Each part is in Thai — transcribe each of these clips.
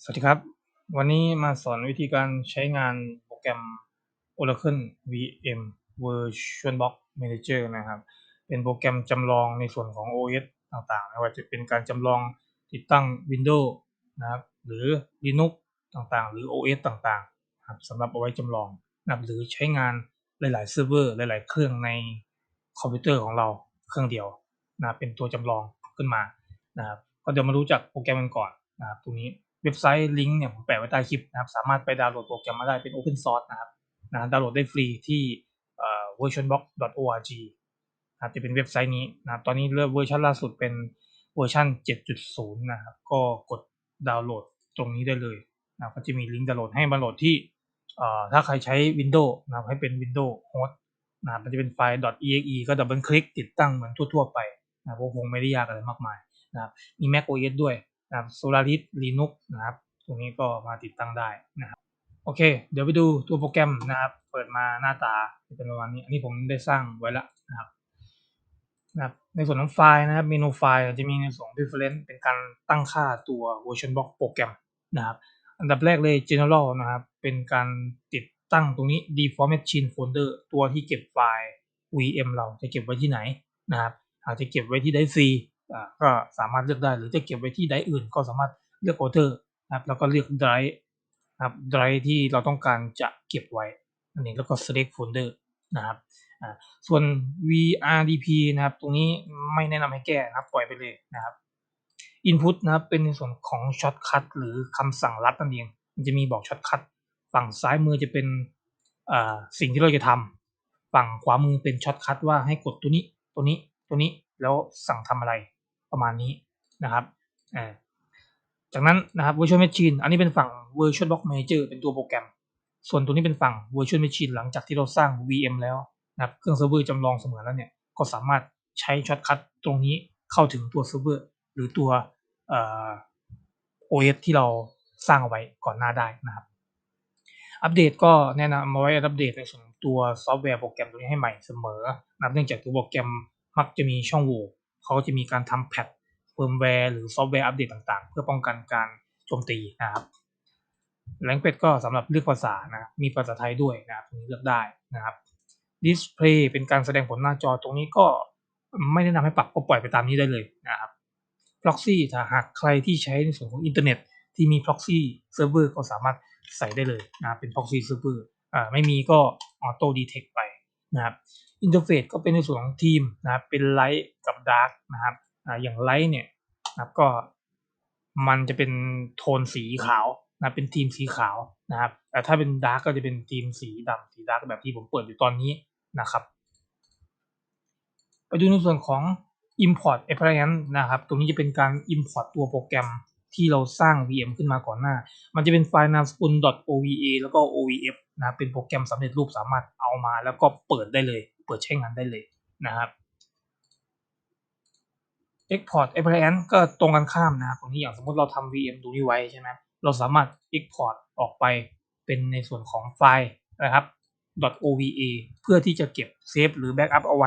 สวัสดีครับวันนี้มาสอนวิธีการใช้งานโปรแกรม Oracle VM VirtualBox Manager นะครับเป็นโปรแกรมจำลองในส่วนของ OS ต่างๆไม่ว่าจะเป็นการจำลองติดตั้ง Windows นะครับหรือ Linux ต่างๆหรือ OS ต่างๆครับสำหรับเอาไว้จำลองนะครับหรือใช้งานหลายๆเซิร์ฟเวอร์หลายๆเครื่องในคอมพิวเตอร์ของเราเครื่องเดียวนะเป็นตัวจำลองขึ้นมานะครับก็เดี๋ยวมารู้จักโปรแกรมกันก่อนนะครับตรงนี้ เว็บไซต์ลิงก์เนี่ยผมแปะไว้ใต้คลิปนะครับสามารถไปดาวน์โหลดโปรแกรมมาได้เป็น Open Source นะครับดาวน์โหลดได้ฟรีที่versionbox.org นะครับจะเป็นเว็บไซต์นี้นะครับตอนนี้เวอร์ชันล่าสุดเป็นเวอร์ชัน 7.0 นะครับก็กดดาวน์โหลดตรงนี้ได้เลยนะก็จะมีลิงก์ดาวน์โหลดให้มาโหลดที่ถ้าใครใช้ Windows นะครับให้เป็น Windows Host นะครับมันจะเป็นไฟล์ .exe ก็ดับเบิลคลิกติดตั้งเหมือนทั่วๆไปนะคงไม่ได้ยากอะไรมากมายนะครับมี Mac OS ด้วยนะครับ Solaris Linux นะครับตรงนี้ก็มาติดตั้งได้นะครับโอเคเดี๋ยวไปดูตัวโปรแกรมนะครับเปิดมาหน้าตาเป็นประมาณนี้อันนี้ผมได้สร้างไว้แล้วนะครับในส่วนของไฟล์นะครับเมนูไฟล์จะมีในส่วนของ Preference เป็นการตั้งค่าตัว VirtualBox โปรแกรมนะครับอันดับแรกเลย General นะครับเป็นการติดตั้งตรงนี้ Default Machine Folder ตัวที่เก็บไฟล์ VM เราจะเก็บไว้ที่ไหนนะครับอาจจะเก็บไว้ที่ Drive C ก็สามารถเลือกได้หรือจะเก็บไว้ที่ Drive อื่นก็สามารถเลือก Order นะครับแล้วก็เลือก Drive นะครับ Drive ที่เราต้องการจะเก็บไว้อันนี้แล้วก็ Select Folder นะครับส่วน VRDP นะครับตรงนี้ไม่แนะนำให้แก้นะครับปล่อยไปเลยนะครับ Input นะครับเป็นในส่วนของช็อตคัทหรือคำสั่งลัดนั่นเองมันจะมีบอกช็อตคัทฝั่งซ้ายมือจะเป็นสิ่งที่เราจะทำฝั่งขวามือเป็นช็อตคัทว่าให้กดตัวนี้ตัวนี้ตัวนี้แล้วสั่งทำอะไรประมาณนี้นะครับจากนั้นนะครับ Virtual Machine อันนี้เป็นฝั่ง VirtualBox Manager เป็นตัวโปรแกรมส่วนตัวนี้เป็นฝั่ง Virtual Machine หลังจากที่เราสร้าง VM แล้วนะครับเครื่องเซิร์ฟเวอร์จำลองเสมือนแล้วเนี่ยก็สามารถใช้ช็อตคัทตรงนี้เข้าถึงตัวเซิร์ฟเวอร์หรือตัวOS ที่เราสร้างเอาไว้ก่อนหน้าได้นะครับอัปเดตก็แนะนำมาไว้อัปเดตในส่วนของตัวซอฟต์แวร์โปรแกรมตัวนี้ให้ใหม่เสมอนะครับเนื่องจากตัวโปรแกรมมักจะมีช่องโหว่เขาจะมีการทำแพทเฟิร์มแวร์หรือซอฟต์แวร์อัปเดตต่างๆเพื่อป้องกันการโจมตีนะครับแรงเป็ดก็สำหรับเลือกภาษานะมีภาษาไทยด้วยนะครับตรงนี้เลือกได้นะครับดิสเพลย์เป็นการแสดงผลหน้าจอตรงนี้ก็ไม่แนะนำให้ปรับก็ปล่อยไปตามนี้ได้เลยนะครับ proxy ถ้าหากใครที่ใช้ในส่วนของอินเทอร์เน็ตที่มี proxy server ก็สามารถใส่ได้เลยนะเป็น proxy server ไม่มีก็ auto detect ไปนะครับอินเทอร์เฟซก็เป็นในส่วนของทีมนะครับเป็น light กับ dark นะครับอย่าง light เนี่ยนะครับก็มันจะเป็นโทนสีขาวนะเป็นทีมสีขาวนะครับแต่ถ้าเป็น dark ก็จะเป็นทีมสีดำสี dark แบบที่ผมเปิดอยู่ตอนนี้นะครับไปดูในส่วนของ import appliance นะครับตรงนี้จะเป็นการ import ตัวโปรแกรมที่เราสร้าง VM ขึ้นมาก่อนหน้ามันจะเป็นไฟล์นามสกุล .ova แล้วก็ ovf นะเป็นโปรแกรมสำเร็จรูปสามารถเอามาแล้วก็เปิดได้เลยเปิดใช้งานได้เลยนะครับ export appliance ก็ตรงกันข้ามนะครับตรงนี้อย่างสมมติเราทำ VM ตรงนี้ไว้ใช่ไหมเราสามารถ export ออกไปเป็นในส่วนของไฟล์นะครับ .ova เพื่อที่จะเก็บเซฟหรือ backup เอาไ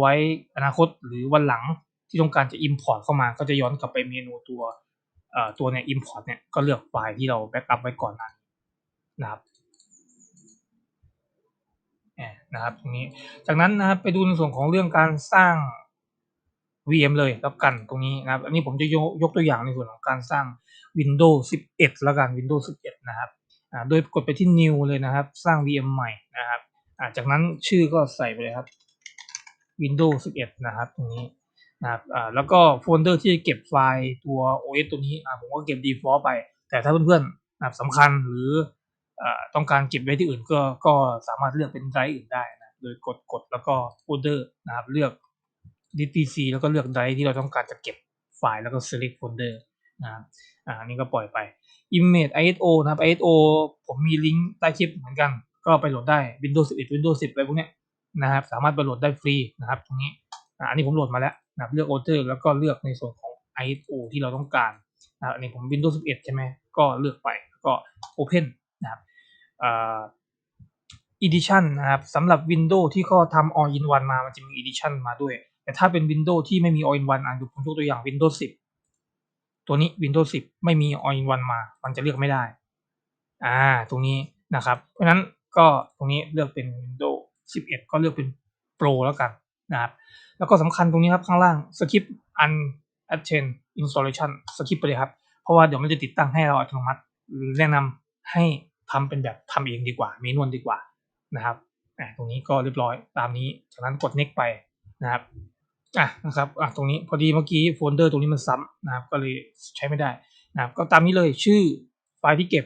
ว้อนาคตหรือวันหลังที่ต้องการจะ import เข้ามาก็จะย้อนกลับไปเมนูตัวเนี่ย import เนี่ยก็เลือกไฟล์ที่เรา backup ไว้ก่อนนั้นนะครับนะครับตรงนี้จากนั้นนะครับไปดูในส่วนของเรื่องการสร้าง VM เลยแล้วกันตรงนี้นะครับอันนี้ผมจะยกตัวอย่างในส่วนของการสร้าง Windows 11แล้วกัน Windows 11นะครับโดยกดไปที่ New เลยนะครับสร้าง VM ใหม่นะครับจากนั้นชื่อก็ใส่ไปเลยครับ Windows 11นะครับตรงนี้นะครับแล้วก็โฟลเดอร์ที่จะเก็บไฟล์ตัว OS ตัวนี้ผมก็เก็บ default ไปแต่ถ้าเพื่อนๆนะครับสำคัญหรือต้องการเก็บไว้ที่อื่นก็สามารถเลือกเป็นไดรฟ์อื่นได้นะโดยกดแล้วก็โฟลเดอร์นะครับเลือก DPC แล้วก็เลือกไดรฟ์ที่เราต้องการจะเก็บไฟล์แล้วก็ select folder นะครับอันนี้ก็ปล่อยไป image ISO นะครับ ISO ผมมีลิงก์ใต้คลิปเหมือนกันก็ไปโหลดได้ Windows 11 Windows 10อะไรพวกนี้นะครับสามารถไปโหลดได้ฟรีนะครับตรงนี้อันนี้ผมโหลดมาแล้วนะครับเลือก order แล้วก็เลือกในส่วนของ ISO ที่เราต้องการอันนี้ผม Windows 11 ใช่ไหมก็เลือกไปก็ Open นะครับEdition นะครับสำหรับ Windows ที่เขาทำ All in One มามันจะมี Edition มาด้วยแต่ถ้าเป็น Windows ที่ไม่มี All in One ผมยกตัวอย่าง Windows 10 ตัวนี้ Windows 10 ไม่มี All in One มามันจะเลือกไม่ได้ตรงนี้นะครับเพราะฉะนั้นก็ตรงนี้เลือกเป็น Windows 11 ก็เลือกเป็น Pro แล้วกันนะครับแล้วก็สำคัญตรงนี้ครับข้างล่าง Skip Unattend Installation Skip ไปเลยครับเพราะว่าเดี๋ยวมันจะติดตั้งให้เราอัตโนมัติแนะนำให้ทำเป็นแบบทำเองดีกว่าเมนวลดีกว่านะครับตรงนี้ก็เรียบร้อยตามนี้จากนั้นกด next ไปนะครับนะครับตรงนี้พอดีเมื่อกี้โฟลเดอร์ตรงนี้มันซ้ำนะครับก็เลยใช้ไม่ได้นะครับก็ตามนี้เลยชื่อไฟล์ที่เก็บ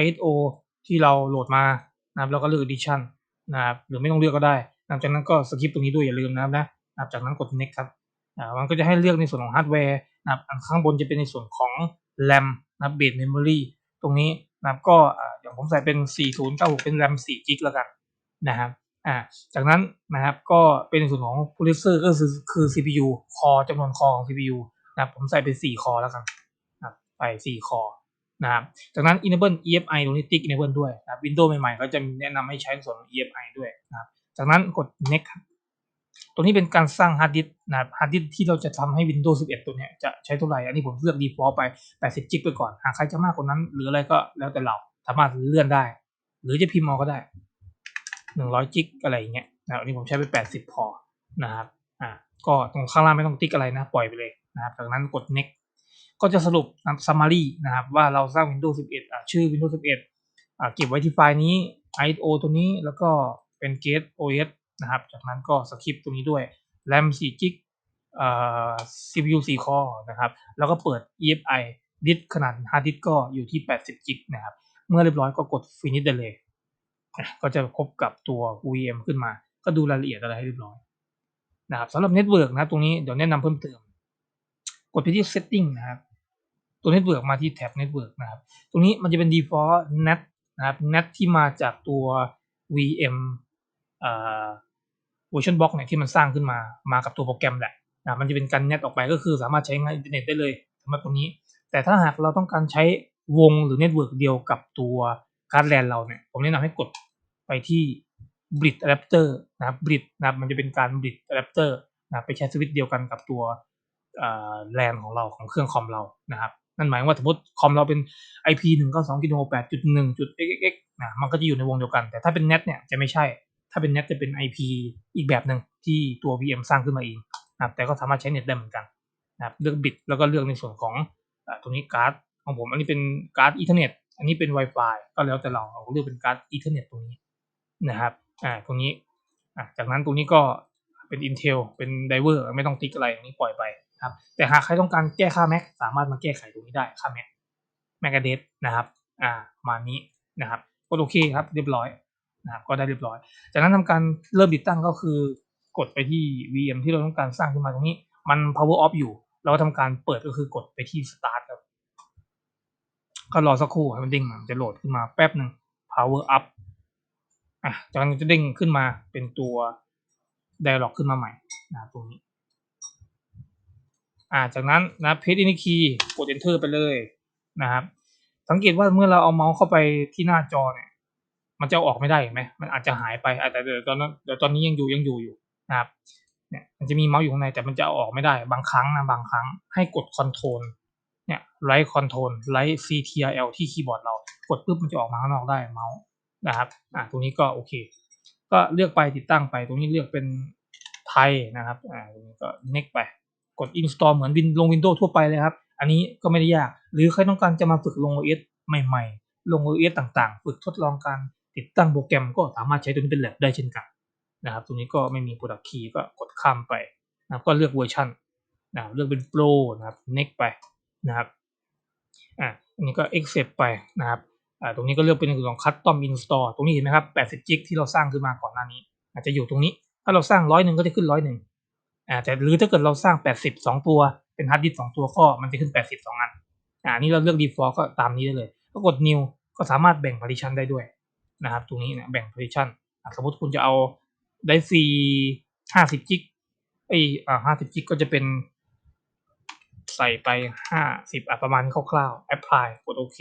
ISO ที่เราโหลดมานะครับแล้วก็เลือก edition นะครับหรือไม่ต้องเลือกก็ได้หลังจากนั้นก็สกิปตรงนี้ด้วยอย่าลืมนะครับจากนั้นกด next ครับมันก็จะให้เลือกในส่วนของฮาร์ดแวร์นะครับข้างบนจะเป็นในส่วนของ RAM นะครับ base memory ตรงนี้นะครับก็อย่างผมใส่เป็น4096เป็น RAM 4 g b แล้วกันนะครับจากนั้นนะครับก็เป็นในส่วนของ processor ก็คือ CPU core จำนวน core ของ CPU นะครับผมใส่เป็น4 core แล้วกันนะครับใส่4 core นะครับจากนั้น enable EFI ตรงนี้ติ๊ก enable ด้วยนะครับ Windows ใหม่ๆเขาจะแนะนำให้ใช้ในส่วนของ EFI ด้วยนะครับจากนั้นกด next ครับตรงนี้เป็นการสร้างฮาร์ดดิสก์นะครับฮาร์ดดิสก์ที่เราจะทำให้ Windows 11 ตัวนี้จะใช้เท่าไหร่อันนี้ผมเลือก default ไป80 GB ไปก่อนหากใครจะมากกว่านั้นหรืออะไรก็แล้วแต่เราสามารถเลื่อนได้หรือจะพิมพ์เอาก็ได้100 จิกอะไรอย่างเงี้ยนะอันนี้ผมใช้ไป80พอนะครับก็ตรงข้างล่างไม่ต้องติ๊กอะไรนะปล่อยไปเลยนะครับจากนั้นกด next ก็จะสรุป summary นะครับว่าเราสร้าง Windows 11ชื่อ Windows 11เก็บไว้ที่ไฟล์นี้ ISO ตัวนี้แล้วก็เป็น Get OS นะครับจากนั้นก็สคริปต์ตรงนี้ด้วย RAM 4 จิกCPU 4 core นะครับแล้วก็เปิด EFI ดิสขนาดฮาร์ดดิสก็อยู่ที่80 จิกนะครับเมื่อเรียบร้อยก็กด finish ได้เลยก็จะพบกับตัว VM ขึ้นมาก็ดูรายละเอียดอะไรให้เรียบร้อยนะครับสำหรับเน็ตเวิร์กนะครับตรงนี้เดี๋ยวแนะนำเพิ่มเติมกดไปที่ setting นะครับตัวเน็ตเวิร์กมาที่แท็บเน็ตเวิร์กนะครับตรงนี้มันจะเป็น default NAT นะครับ NAT ที่มาจากตัว VM version box เนี่ยที่มันสร้างขึ้นมากับตัวโปรแกรมแหละมันจะเป็นการ NAT ออกไปก็คือสามารถใช้งานอินเทอร์เน็ตได้เลยสำหรับตรงนี้แต่ถ้าหากเราต้องการใช้วงหรือเน็ตเวิร์กเดียวกับตัวการ์ดแลนเราเนี่ยผมแนะนำให้กดไปที่ bridge adapter นะครับ bridge นะครับมันจะเป็นการ bridge adapter นะไปใช้สวิตช์เดียวกันกับตัวแลนของเราของเครื่องคอมเรานะครับนั่นหมายว่าสมมติคอมเราเป็น IP 192.1.1.xxx มันก็จะอยู่ในวงเดียวกันแต่ถ้าเป็น NAT เนี่ยจะไม่ใช่ถ้าเป็น NAT จะเป็น IP อีกแบบหนึ่งที่ตัว VM สร้างขึ้นมาเองนะครับแต่ก็สามารถใช้เน็ตได้เหมือนกันนะครับเลือกบิตแล้วก็เลือกในส่วนของตรงนี้การ์ดของผมอันนี้เป็นการ์ดอีเทอร์เน็ตอันนี้เป็น Wi-Fi ก็แล้วแต่เราเลือกเป็นการ์ดอีเทอร์เน็ตตรงนี้นะครับตรงนี้จากนั้นตรงนี้ก็เป็น Intel เป็น Driver ไม่ต้องติ๊กอะไรตรงนี้ปล่อยไปครับแต่หากใครต้องการแก้ค่า Mac สามารถมาแก้ไขตรงนี้ได้ค่า Mac Address นะครับมานี้นะครับก็โอเคครับเรียบร้อยนะครับก็ได้เรียบร้อยจากนั้นทำการเริ่มติดตั้งก็คือกดไปที่ VM ที่เราต้องการสร้างขึ้นมาตรงนี้มัน power off อยู่เราก็ทำการเปิดก็คือกดไปที่ start ครับก็รอสักครู่ให้มันเด้งมาจะโหลดขึ้นมาแป๊บหนึ่ง power up จากนั้นจะเด้งขึ้นมาเป็นตัว dialog ขึ้นมาใหม่นะตรงนี้จากนั้นนะ paste any key กด enter ไปเลยนะครับสังเกตว่าเมื่อเราเอาเมาส์เข้าไปที่หน้าจอเนี่ยมันจะออกไม่ได้เห็นไหมมันอาจจะหายไปแต่เดี๋ยวตอนนี้ยังอยู่นะครับเนี่ยมันจะมีเมาส์อยู่ข้างในแต่มันจะเอาออกไม่ได้บางครั้งให้กด control เนี่ย right control right ctrl ที่คีย์บอร์ดเรากดปุ๊บมันจะออกมาข้างนอกได้เมาส์นะครับตรงนี้ก็โอเคก็เลือกไปติดตั้งไปตรงนี้เลือกเป็นไทยนะครับตรงนี้ก็ next ไปกด install เหมือนลง Windows ทั่วไปเลยครับอันนี้ก็ไม่ได้ยากหรือใครต้องการจะมาฝึกลง OS ใหม่ๆลง OS ต่างๆฝึกทดลองการติดตั้งโปรแกรมก็สามารถใช้ตัวนี้เป็น lab ได้เช่นกันนะครับตรงนี้ก็ไม่มี product key ก็กดข้ามไปนะครับก็เลือกเวอร์ชันเลือกเป็น Pro นะครับ next ไปนะครับอันนี้ก็ accept ไปนะครับตรงนี้ก็เลือกเป็นในส่วนของ custom install ตรงนี้เห็นไหมครับ80 จิกที่เราสร้างขึ้นมาก่อนหน้านี้อาจจะอยู่ตรงนี้ถ้าเราสร้าง100ก็จะขึ้น100แต่หรือถ้าเกิดเราสร้าง80 2ตัวเป็นฮาร์ดดิสก์2ตัวก็มันจะขึ้น80 2อันนี่เราเลือก default ก็ตามนี้ได้เลยก็กด new ก็สามารถแบ่ง partition ได้ด้วยนะครับตรงนี้เนี่ยแบ่ง partition สมมติคุณจะเอาได้ฟรี50 จิก50 จิกก็จะเป็นใส่ไป50ประมาณคร่าวๆ apply กดโอเค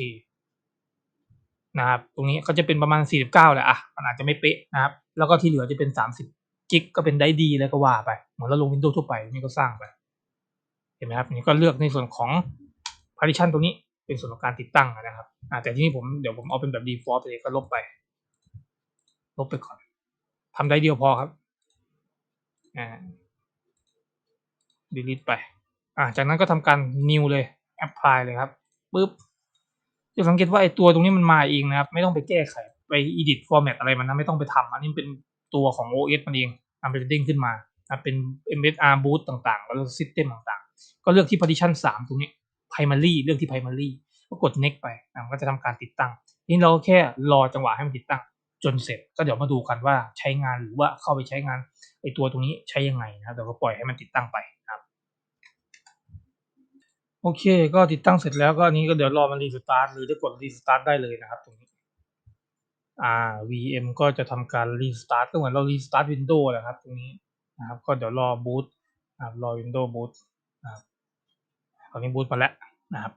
นะครับตรงนี้ก็จะเป็นประมาณ49แหละมันอาจจะไม่เป๊ะนะครับแล้วก็ที่เหลือจะเป็น30กิกก็เป็นได้ดีแล้วก็ว่าไปเหมือนเราลง Windows ทั่วไปนี่ก็สร้างไปเห็นไหมครับนี่ก็เลือกในส่วนของ partition ตรงนี้เป็นส่วนของการติดตั้งนะครับแต่ที่นี่เดี๋ยวผมเอาเป็นแบบ default ไปเลยก็ลบไปก่อนทำได้เดียวพอครับdelete ไปจากนั้นก็ทำการ new เลย apply เลยครับปึ๊บจะสังเกตว่าไอ้ตัวตรงนี้มันมาเองนะครับไม่ต้องไปแก้ไขไป edit format อะไรมันนะไม่ต้องไปทำอันนี้เป็นตัวของ OS มันเองมันจะเด้งขึ้นมาเป็น MSR boot ต่างๆแล้ว system ต่างๆก็เลือกที่ partition 3ตรงนี้ primary เลือกที่ primary ก็กด next ไปมันก็จะทำการติดตั้งนี่เราแค่รอจังหวะให้มันติดตั้งจนเสร็จก็เดี๋ยวมาดูกันว่าใช้งานหรือว่าเข้าไปใช้งานไอ้ตัวตรงนี้ใช้ยังไงนะครับเดี๋ยวก็ปล่อยให้มันติดตั้งไปครับโอเคก็ติดตั้งเสร็จแล้วก็อันนี้ก็เดี๋ยวรอมันรีสตาร์ทหรือจะกดรีสตาร์ทได้เลยนะครับตรงนี้VM ก็จะทำการรีสตาร์ทก็เหมือนเรารีสตาร์ท Windows แหละครับตรงนี้นะครับก็เดี๋ยวรอบูตรอ Windows บูตนะครับตอนนี้บูตมาแล้วนะครับ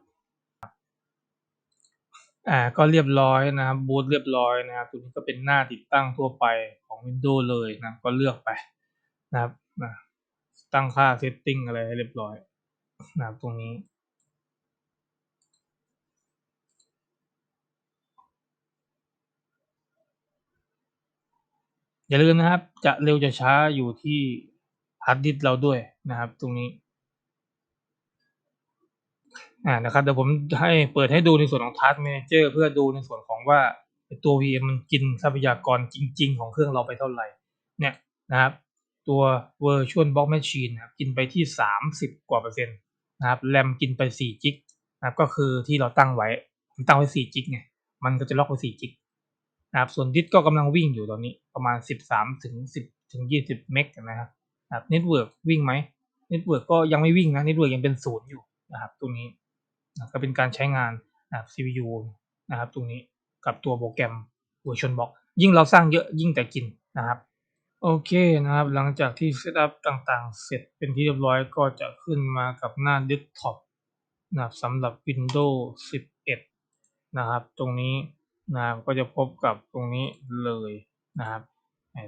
ก็เรียบร้อยนะครับบูตเรียบร้อยนะครับตรงนี้ก็เป็นหน้าติดตั้งทั่วไปของ Windows เลยนะก็เลือกไปนะครับตั้งค่า setting อะไรให้เรียบร้อยนะครับตรงนี้อย่าลืมนะครับจะเร็วจะช้าอยู่ที่ฮาร์ดดิสก์เราด้วยนะครับตรงนี้นะครับเดี๋ยวผมให้เปิดให้ดูในส่วนของ Task Manager เพื่อดูในส่วนของว่าตัว VM มันกินทรัพยากรจริงๆของเครื่องเราไปเท่าไหร่เนี่ยนะครับตัว VirtualBox Machine นะครับกินไปที่30กว่า%นะครับแรมกินไป4 จิกนะครับก็คือที่เราตั้งไว้ผมตั้งไว้4 จิกไงมันก็จะล็อกไว้4 จิกนะครับส่วนดิสก็กำลังวิ่งอยู่ตอนนี้ประมาณ13ถึง10ถึง20เมกนะครับเน็ตเวิร์กวิ่งไหมเน็ตเวิร์กก็ยังไม่วิ่งนะเน็ตเวิร์กยังเป็น0อยู่นะครับตรงนี้ก็เป็นการใช้งานCPU นะครับตรงนี้กับตัวโปรแกรม VirtualBox ยิ่งเราสร้างเยอะยิ่งแต่กินนะครับโอเคนะครับหลังจากที่เซตอัพต่างๆเสร็จเป็นที่เรียบร้อยก็จะขึ้นมากับหน้า Desktop นะครับสำหรับ Windows 11นะครับตรงนี้นะครับก็จะพบกับตรงนี้เลยนะครับ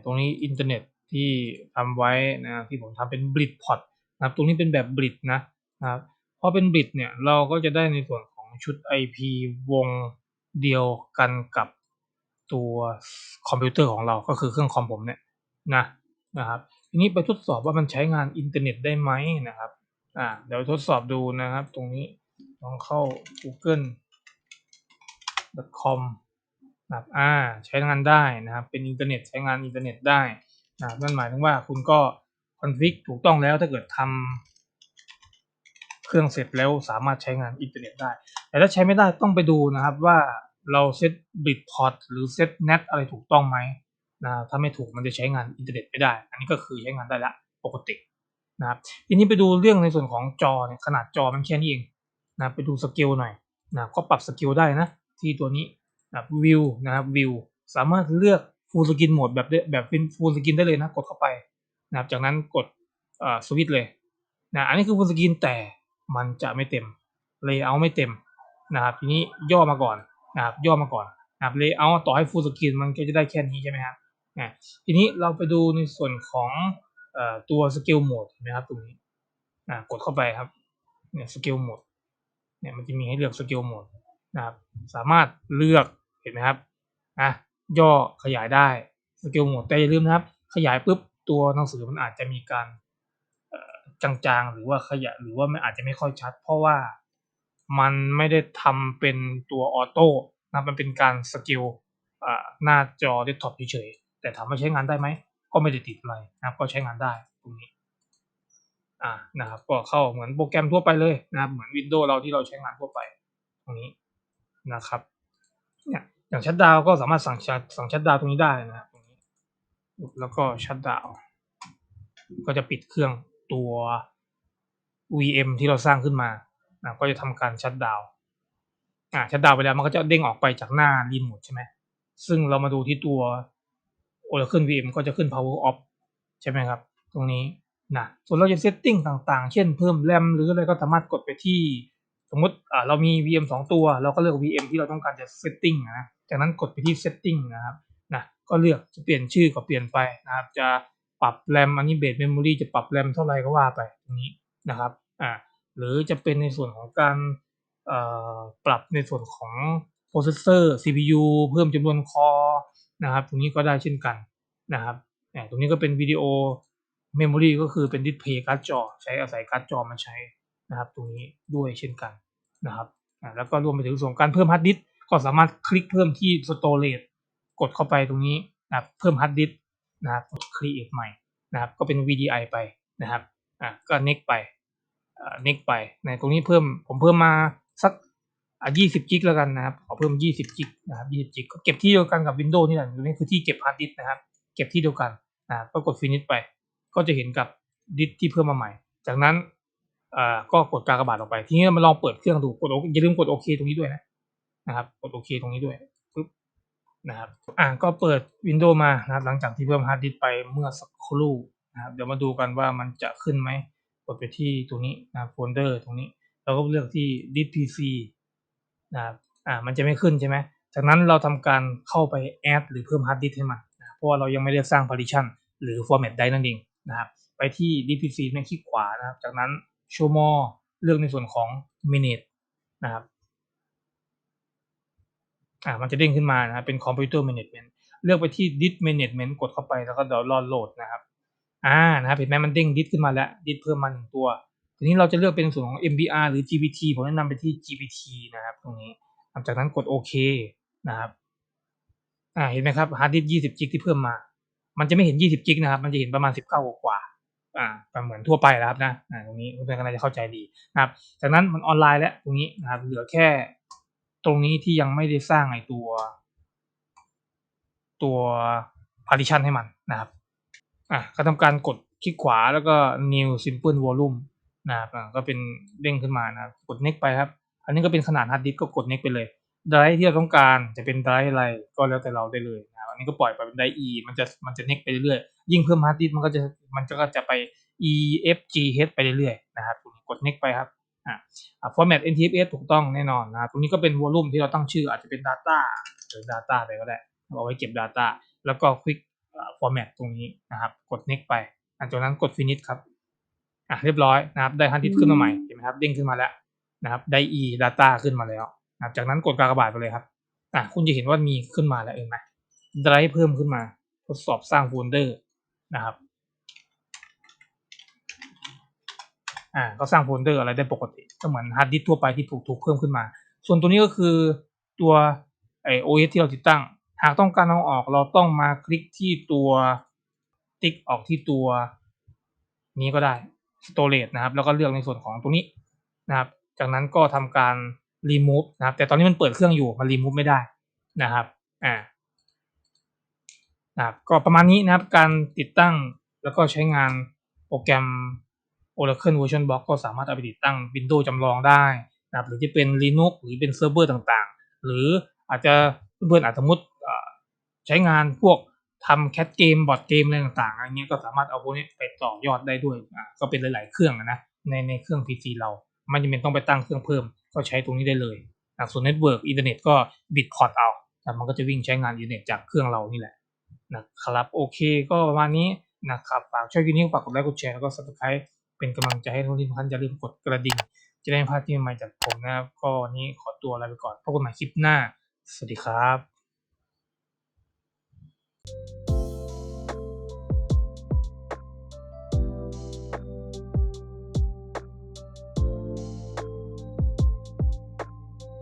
ตรงนี้อินเทอร์เน็ตที่ทำไว้นะที่ผมทำเป็น Bridgeport นะครับตรงนี้เป็นแบบ Bridge นะครับพอเป็น Bridge เนี่ยเราก็จะได้ในส่วนของชุด IP วงเดียวกันกับตัวคอมพิวเตอร์ของเราก็คือเครื่องคอมผมเนี่ยนะครับทีนี้ไปทดสอบว่ามันใช้งานอินเทอร์เน็ตได้ไหมนะครับเดี๋ยวทดสอบดูนะครับตรงนี้ลองเข้า google.com นะครับใช้งานได้นะครับเป็นอินเทอร์เน็ตใช้งานอินเทอร์เน็ตได้นะครับนั่นหมายถึงว่าคุณก็คอนฟิกถูกต้องแล้วถ้าเกิดทำเครื่องเสร็จแล้วสามารถใช้งานอินเทอร์เน็ตได้แต่ถ้าใช้ไม่ได้ต้องไปดูนะครับว่าเราเซต Bridgeport หรือเซต NAT อะไรถูกต้องไหมถ้าไม่ถูกมันจะใช้งานอินเทอร์เน็ตไม่ได้อันนี้ก็คือใช้งานได้ละปกตินะครับทีนี้ไปดูเรื่องในส่วนของจอเนี่ยขนาดจอมันแค่นี้เองนะไปดูสเกลหน่อยนะก็ปรับสเกลได้นะที่ตัวนี้วิวนะครับวิวสามารถเลือก Full Screen Mode แบบ Full Screen ได้เลยนะกดเข้าไปนะครับจากนั้นกดสวิตช์เลยอันนี้คือ Full Screen แต่มันจะไม่เต็ม Layout ไม่เต็มนะครับทีนี้ย่อมาก่อนนะครับLayout ต่อให้ Full Screen มันก็จะได้แค่นี้ใช่ไหมครับทีนี้เราไปดูในส่วนของตัว Scale Mode เห็นไหมครับตรงนี้กดเข้าไปครับเนี่ย Scale Mode เนี่ยมันจะมีให้เลือก Scale Mode นะครับสามารถเลือกเห็นไหมครับย่อขยายได้ Scale Mode แต่อย่าลืมนะครับขยายปุ๊บตัวหนังสือมันอาจจะมีการจางๆหรือว่าขยายหรือว่ามันอาจจะไม่ค่อยชัดเพราะว่ามันไม่ได้ทำเป็นตัวออโต้นะมันเป็นการสเกลหน้าจอเดสก์ท็อปเฉยๆแต่ถามว่าใช้งานได้ไหมก็ไม่ได้ติดอะไรนะครับก็ใช้งานได้ตรงนี้นะครับก็เข้าเหมือนโปรแกรมทั่วไปเลยนะครับเหมือน Windows เราที่เราใช้งานทั่วไปตรงนี้นะครับเนี่ยอย่างชัตดาวน์ก็สามารถสั่งชัตดาวน์ตรงนี้ได้นะครับตรงนี้แล้วก็ชัตดาวน์ก็จะปิดเครื่องตัว VM ที่เราสร้างขึ้นมาก็จะทำการชัตดาวน์ชัตดาวน์ไปแล้วมันก็จะเด้งออกไปจากหน้ารีโมทใช่ไหมซึ่งเรามาดูที่ตัว Oracle VM ก็จะขึ้น Power Off ใช่ไหมครับตรงนี้ส่วนเราจะเซตติ้งต่างๆเช่นเพิ่มแรมหรืออะไรก็สามารถกดไปที่สมมติเรามี VM 2 ตัวเราก็เลือก VM ที่เราต้องการจะเซตติ้งจากนั้นกดไปที่ Setting นะครับก็เลือกจะเปลี่ยนชื่อก็เปลี่ยนไปนะครับจะปรับแรมอันนี้เบสเมมโมรีจะปรับแรมเท่าไหร่ก็ว่าไปตรงนี้นะครับหรือจะเป็นในส่วนของการ ปรับในส่วนของโปรเซสเซอร์ CPU เพิ่มจำนวนคอร์นะครับตรงนี้ก็ได้เช่นกันนะครับตรงนี้ก็เป็นวิดีโอ Memory ก็คือเป็นดิสเพย์การ์ดจอใช้อาศัยการ์ดจอมาใช้นะครับตรงนี้ด้วยเช่นกันนะครับแล้วก็รวมไปถึงส่วนการเพิ่มฮาร์ดดิสก์ก็สามารถคลิกเพิ่มที่ Storage กดเข้าไปตรงนี้นะครับเพิ่มฮาร์ดดิสก์นะครับ Create ใหม่นะครับก็เป็น VDI ไปนะครับก็ next ไปnext ไปในตรงนี้ผมเพิ่มมาสัก20 กิกแล้วกันนะครับขอเพิ่ม20 กิกนะครับ20 กิกก็เก็บที่เดียวกันกับ Windows นี่แหละตรงนี้คือที่เก็บฮาร์ดดิสก์นะครับเก็บที่เดียวกันนะครับก็กด Finish ไปก็จะเห็นกับดิสก์ที่เพิ่มมาใหม่จากนั้นก็กดกากบาทออกไปทีนี้มาลองเปิดเครื่องดูอย่าลืมกดโอเคตรงนี้ด้วยนะครับกดโอเคตรงนี้ด้วยปึ๊บนะครับก็เปิด Windows มานะครับหลังจากที่เพิ่มฮาร์ดดิสก์ไปเมื่อสักครู่นะครับเดี๋ยวมาดูกันว่ามันจะขึ้นไหมกดไปที่ตรงนี้นะโฟลเดอร์ตรงนี้เราก็เลือกที่ disk PC นะครับมันจะไม่ขึ้นใช่ไหมจากนั้นเราทำการเข้าไป add หรือเพิ่มฮาร์ดดิสก์ให้มันนะเพราะว่าเรายังไม่ได้สร้าง partition หรือ format ได้นั่นเองนะครับไปที่ disk PC ในคลิกขวานะครับจากนั้น show more เลือกในส่วนของ manage นะครับมันจะเด้งขึ้นมานะครับเป็น computer management เลือกไปที่ disk management กดเข้าไปแล้วก็เดี๋ยวรอโหลดนะครับนะครับเห็นไหมมันเด้งดิสขึ้นมาแล้วดิสเพิ่มมา1ตัวทีนี้เราจะเลือกเป็นส่วนของ MBR หรือ GPT ผมแนะนำไปที่ GPT นะครับตรงนี้หลังจากนั้นกดโอเคนะครับเห็นไหมครับฮาร์ดดิสก์20 กิกที่เพิ่มมามันจะไม่เห็น20 กิกนะครับมันจะเห็นประมาณ19กว่าก็เหมือนทั่วไปแล้วครับนะตรงนี้เพื่อนๆก็น่าจะเข้าใจดีนะครับจากนั้นมันออนไลน์แล้วตรงนี้นะครับเหลือแค่ตรงนี้ที่ยังไม่ได้สร้างไอ้ตัว partition ให้มันนะครับก็ทำการกดคลิกขวาแล้วก็ new simple volume นะครับก็เป็นเด้งขึ้นมานะครับกด next ไปครับอันนี้ก็เป็นขนาดฮาร์ดดิสก์ก็กด next ไปเลยไดรฟ์ที่เราต้องการจะเป็นไดรฟ์อะไรก็แล้วแต่เราได้เลยนะครับอันนี้ก็ปล่อยไปเป็นไดรฟ์ E มันจะ next ไปเรื่อยๆยิ่งเพิ่มฮาร์ดดิสก์มันก็จะไป E F G H ไปเรื่อยๆนะครับกด next ไปครับformat NTFS ถูกต้องแน่นอนนะครับตรงนี้ก็เป็น volume ที่เราตั้งชื่ออาจจะเป็น data หรือ data ไปก็ได้เอาไว้เก็บ data แล้วก็ quick format ตรงนี้นะครับกด next ไปจากนั้นกด finish ครับเรียบร้อยนะครับได้ฮาร์ดดิสก์ขึ้นมาใหม่เห็นไหมครับเด้งขึ้นมาแล้วนะครับได้ e data ขึ้นมาแล้วนะครับจากนั้นกดกากบาทไปเลยครับคุณจะเห็นว่ามีขึ้นมาแล้วเห็นไหมไดรฟ์เพิ่มขึ้นมาทดสอบสร้างโฟลเดอร์นะครับก็สร้างโฟลเดอร์อะไรได้ปกติก็เหมือนฮาร์ดดิสก์ทั่วไปที่ถูกเพิ่มขึ้นมาส่วนตัวนี้ก็คือตัวOS ที่เราติดตั้งหากต้องการเอาออกเราต้องมาคลิกที่ตัวติ๊กออกที่ตัวนี้ก็ได้ storage นะครับแล้วก็เลือกในส่วนของตรงนี้นะครับจากนั้นก็ทำการ remove นะครับแต่ตอนนี้มันเปิดเครื่องอยู่มัน remove ไม่ได้นะครับนะครับก็ประมาณนี้นะครับการติดตั้งแล้วก็ใช้งานโปรแกรม Oracle VirtualBox ก็สามารถเอาไปติดตั้ง Windows จำลองได้นะครับหรือจะเป็น Linux หรือเป็นเซิร์ฟเวอร์ต่างๆหรืออาจจะเพื่อนๆอาจสมมติใช้งานพวกทำแคทเกมบอร์ดเกมอะไรต่างๆอะไรเงี้ยก็สามารถเอาพวกนี้ไปต่อยอดได้ด้วยก็เป็นหลายๆเครื่องนะในเครื่อง PC เราไม่จำเป็นต้องไปตั้งเครื่องเพิ่มก็ใช้ตรงนี้ได้เลยส่วนเน็ตเวิร์กอินเทอร์เน็ตก็บิตพอร์ตเอาแต่มันก็จะวิ่งใช้งานอินเทอร์เน็ตจากเครื่องเรานี่แหละนะครับโอเคก็ประมาณนี้นะครับฝากช่วยคลิปนี้ฝากกดไลค์กดแชร์แล้วก็ Subscribe เป็นกำลังใจให้ทุกท่านอย่าลืมกดกระดิ่งจะได้ไม่พลาดที่ใหม่จากผมนะครับก็วันนี้ขอตัวลาไปก่อนพบกันใหม่คลิปหน้าสวัสดีครับ